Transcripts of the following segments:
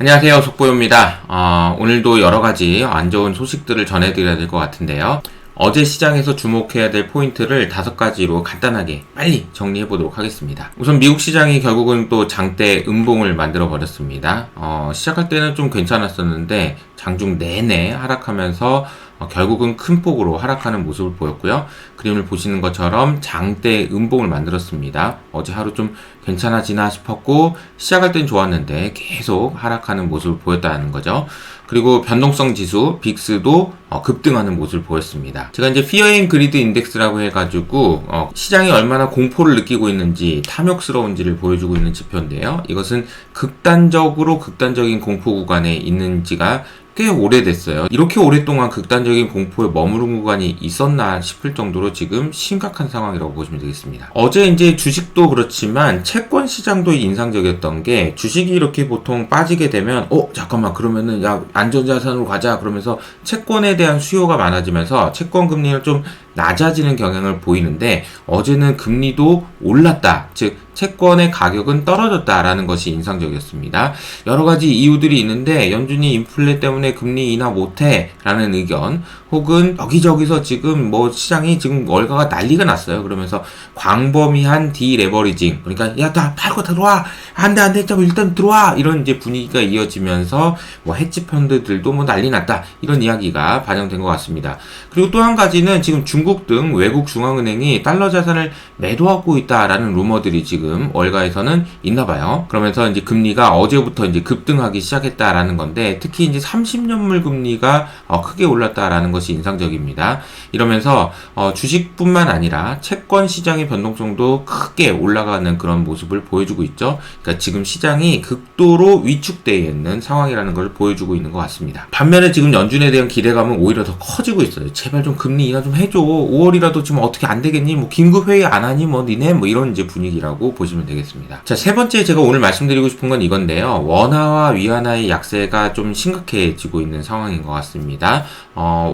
안녕하세요, 속보입니다. 오늘도 여러가지 안 좋은 소식들을 전해드려야 될 것 같은데요. 어제 시장에서 주목해야 될 포인트를 5가지로 간단하게 빨리 정리해 보도록 하겠습니다. 우선 미국 시장이 결국은 또 장대 음봉을 만들어 버렸습니다. 시작할 때는 좀 괜찮았었는데 장중 내내 하락하면서 결국은 큰 폭으로 하락하는 모습을 보였고요. 그림을 보시는 것처럼 장대 음봉을 만들었습니다. 어제 하루 좀 괜찮아지나 싶었고 시작할 땐 좋았는데 계속 하락하는 모습을 보였다는 거죠. 그리고 변동성 지수 빅스도 급등하는 모습을 보였습니다. 제가 이제 피어 앤 그리드 인덱스라고 해가지고 시장이 얼마나 공포를 느끼고 있는지 탐욕스러운지를 보여주고 있는 지표인데요. 이것은 극단적인 공포 구간에 있는지가 꽤 오래됐어요. 이렇게 오랫동안 극단적인 공포에 머무른 구간이 있었나 싶을 정도로 지금 심각한 상황이라고 보시면 되겠습니다. 어제 이제 주식도 그렇지만 채권 시장도 인상적이었던 게 주식이 이렇게 보통 빠지게 되면 잠깐만 그러면은 야 안전자산으로 가자 그러면서 채권에 대한 수요가 많아지면서 채권 금리는 좀 낮아지는 경향을 보이는데 어제는 금리도 올랐다. 즉 채권의 가격은 떨어졌다라는 것이 인상적이었습니다. 여러 가지 이유들이 있는데 연준이 인플레 때문에 금리 인하 못해 라는 의견 혹은 여기저기서 지금 시장이 지금 월가가 난리가 났어요. 그러면서 광범위한 디레버리징 그러니까 야 나 팔고 들어와 안돼 일단 들어와 이런 이제 분위기가 이어지면서 헤지 펀드들도 난리 났다 이런 이야기가 반영된 것 같습니다. 그리고 또 한 가지는 지금 중국 등 외국 중앙은행이 달러 자산을 매도하고 있다라는 루머들이 지금 월가에서는 있나봐요. 그러면서 이제 금리가 어제부터 이제 급등하기 시작했다라는 건데 특히 이제 30년물 금리가 크게 올랐다라는 것이 인상적입니다. 이러면서 주식뿐만 아니라 채권 시장의 변동성도 크게 올라가는 그런 모습을 보여주고 있죠. 그러니까 지금 시장이 극도로 위축되어 있는 상황이라는 걸 보여주고 있는 것 같습니다. 반면에 지금 연준에 대한 기대감은 오히려 더 커지고 있어요. 제발 좀 금리 인하 좀 해줘. 5월이라도 지금 어떻게 안 되겠니? 긴급 회의 안 하니? 니네? 이런 이제 분위기라고 보시면 되겠습니다. 자, 세 번째 제가 오늘 말씀드리고 싶은 건 이건데요. 원화와 위안화의 약세가 좀 심각해지고 있는 상황인 것 같습니다.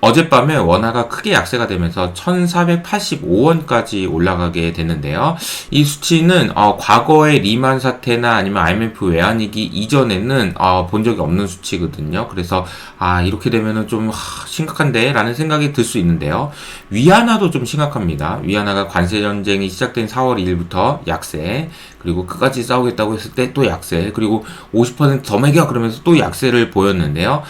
어젯밤에 원화가 크게 약세가 되면서 1485원까지 올라가게 됐는데요. 이 수치는 과거의 리만 사태나 아니면 IMF 외환위기 이전에는 본 적이 없는 수치거든요. 그래서 이렇게 되면은 좀 심각한데 라는 생각이 들 수 있는데요. 위안화도 좀 심각합니다. 위안화가 관세 전쟁이 시작된 4월 2일부터 약세 그리고 끝까지 싸우겠다고 했을 때 또 약세 그리고 50% 더 매겨 그러면서 또 약세를 보였는데요.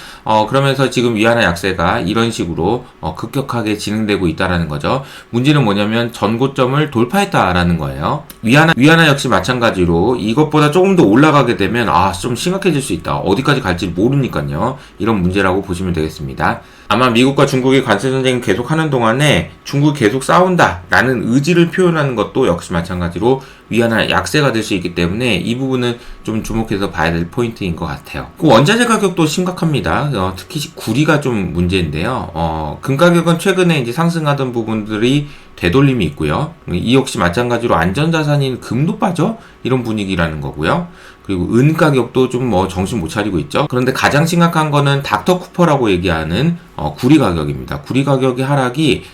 그러면서 지금 위안화 약세가 이런 식으로 급격하게 진행되고 있다라는 거죠. 문제는 뭐냐면 전고점을 돌파했다라는 거예요. 위안화 역시 마찬가지로 이것보다 조금 더 올라가게 되면 좀 심각해질 수 있다. 어디까지 갈지 모르니까요. 이런 문제라고 보시면 되겠습니다. 아마 미국과 중국의 관세 전쟁이 계속하는 동안에 중국이 계속 싸운다라는 의지를 표현하는 것도 역시 마찬가지로 위안화 약세가 될 수 있기 때문에 이 부분은 좀 주목해서 봐야 될 포인트인 것 같아요. 그 원자재 가격도 심각합니다. 특히 구리가 좀 문제인데요. 금 가격은 최근에 이제 상승하던 부분들이 되돌림이 있고요. 이 역시 마찬가지로 안전자산인 금도 빠져? 이런 분위기라는 거고요. 그리고 은 가격도 좀 정신 못 차리고 있죠. 그런데 가장 심각한 거는 닥터 쿠퍼라고 얘기하는 구리 가격입니다. 구리 가격의 하락이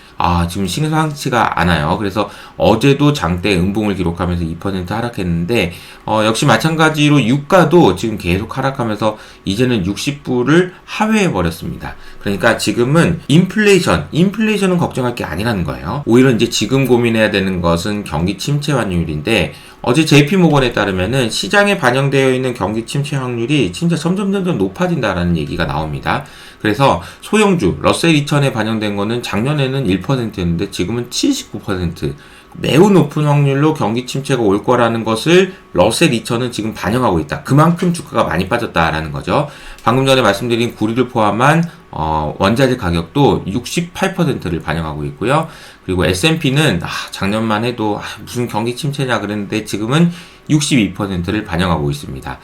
지금 심상치가 않아요. 그래서 어제도 장대 음봉을 기록하면서 2% 하락했는데 역시 마찬가지로 유가도 지금 계속 하락하면서 이제는 60불을 하회해버렸습니다. 그러니까 지금은 인플레이션은 걱정할 게 아니라는 거예요. 오히려 이제 지금 고민해야 되는 것은 경기 침체 환율인데 어제 JP모건에 따르면은 시장에 반영되어 있는 경기 침체 확률이 진짜 점점 높아진다라는 얘기가 나옵니다. 그래서 소형주 러셀 2000에 반영된 거는 작년에는 1%였는데 지금은 79%. 매우 높은 확률로 경기 침체가 올 거라는 것을 러셀 2000은 지금 반영하고 있다. 그만큼 주가가 많이 빠졌다라는 거죠. 방금 전에 말씀드린 구리를 포함한 원자재 가격도 68%를 반영하고 있고요. 그리고 S&P는 작년만 해도 무슨 경기 침체냐 그랬는데 지금은 62%를 반영하고 있습니다.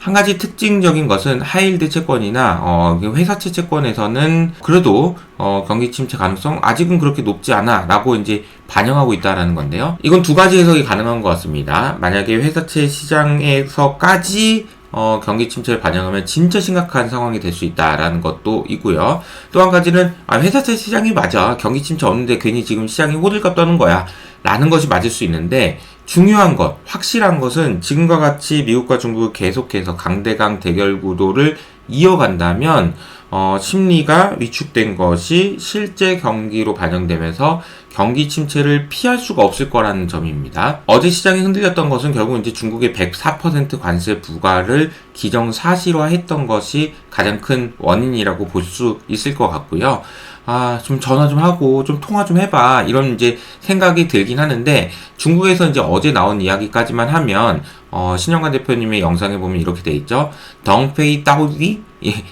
한 가지 특징적인 것은 하이힐드 채권이나 회사채 채권에서는 그래도 경기 침체 가능성 아직은 그렇게 높지 않아 라고 이제 반영하고 있다라는 건데요. 이건 두 가지 해석이 가능한 것 같습니다. 만약에 회사채 시장에서까지 경기 침체를 반영하면 진짜 심각한 상황이 될 수 있다라는 것도 있고요. 또 한 가지는 회사채 시장이 맞아. 경기 침체 없는데 괜히 지금 시장이 호들갑 떠는 거야. 라는 것이 맞을 수 있는데 중요한 것, 확실한 것은 지금과 같이 미국과 중국이 계속해서 강대강 대결 구도를 이어간다면 심리가 위축된 것이 실제 경기로 반영되면서 경기 침체를 피할 수가 없을 거라는 점입니다. 어제 시장이 흔들렸던 것은 결국 이제 중국의 104% 관세 부과를 기정사실화했던 것이 가장 큰 원인이라고 볼 수 있을 것 같고요. 좀 전화 좀 하고 좀 통화 좀 해봐, 이런 이제 생각이 들긴 하는데, 중국에서 이제 어제 나온 이야기까지만 하면 신영관 대표님의 영상에 보면 이렇게 돼 있죠. 덩페이 따오디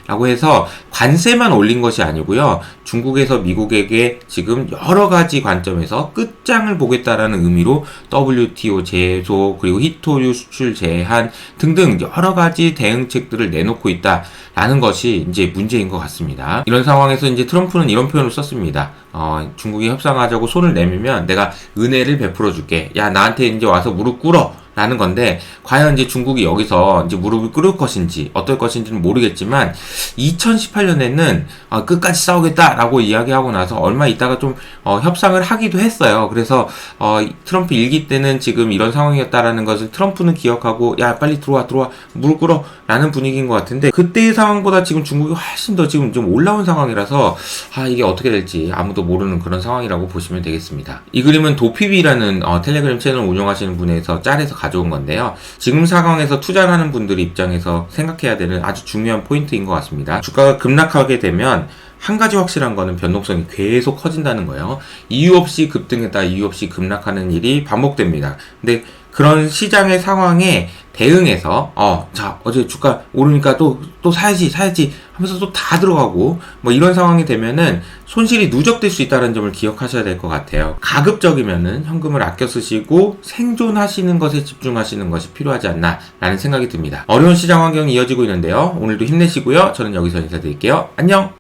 라고 해서 관세만 올린 것이 아니고요, 중국에서 미국에게 지금 여러 가지 관점에서 끝장을 보겠다라는 의미로 WTO 제소, 그리고 히토류 수출 제한 등등 여러 가지 대응책들을 내놓고 있다라는 것이 이제 문제인 것 같습니다. 이런 상황에서 이제 트럼프는 이런 표현을 썼습니다. 중국이 협상하자고 손을 내밀면 내가 은혜를 베풀어 줄게. 야, 나한테 이제 와서 무릎 꿇어. 라는 건데, 과연 이제 중국이 여기서 이제 무릎을 꿇을 것인지 어떨 것인지는 모르겠지만, 2018년에는 끝까지 싸우겠다라고 이야기하고 나서 얼마 있다가 좀 협상을 하기도 했어요. 그래서 트럼프 일기 때는 지금 이런 상황이었다라는 것을 트럼프는 기억하고, 야, 빨리 들어와 무릎 꿇어 라는 분위기인 것 같은데, 그때의 상황보다 지금 중국이 훨씬 더 지금 좀 올라온 상황이라서 이게 어떻게 될지 아무도 모르는 그런 상황이라고 보시면 되겠습니다. 이 그림은 도피비라는 텔레그램 채널 운영하시는 분에서 짤에서 가져온 건데요. 지금 상황에서 투자를 하는 분들 입장에서 생각해야 되는 아주 중요한 포인트인 것 같습니다. 주가가 급락하게 되면 한 가지 확실한 거는 변동성이 계속 커진다는 거예요. 이유 없이 급등했다, 이유 없이 급락하는 일이 반복됩니다. 근데 그런 시장의 상황에 대응해서 어제 주가 오르니까 또 사야지 하면서 또 다 들어가고 뭐 이런 상황이 되면은 손실이 누적될 수 있다는 점을 기억하셔야 될 것 같아요. 가급적이면은 현금을 아껴 쓰시고 생존하시는 것에 집중하시는 것이 필요하지 않나 라는 생각이 듭니다. 어려운 시장 환경이 이어지고 있는데요. 오늘도 힘내시고요. 저는 여기서 인사드릴게요. 안녕!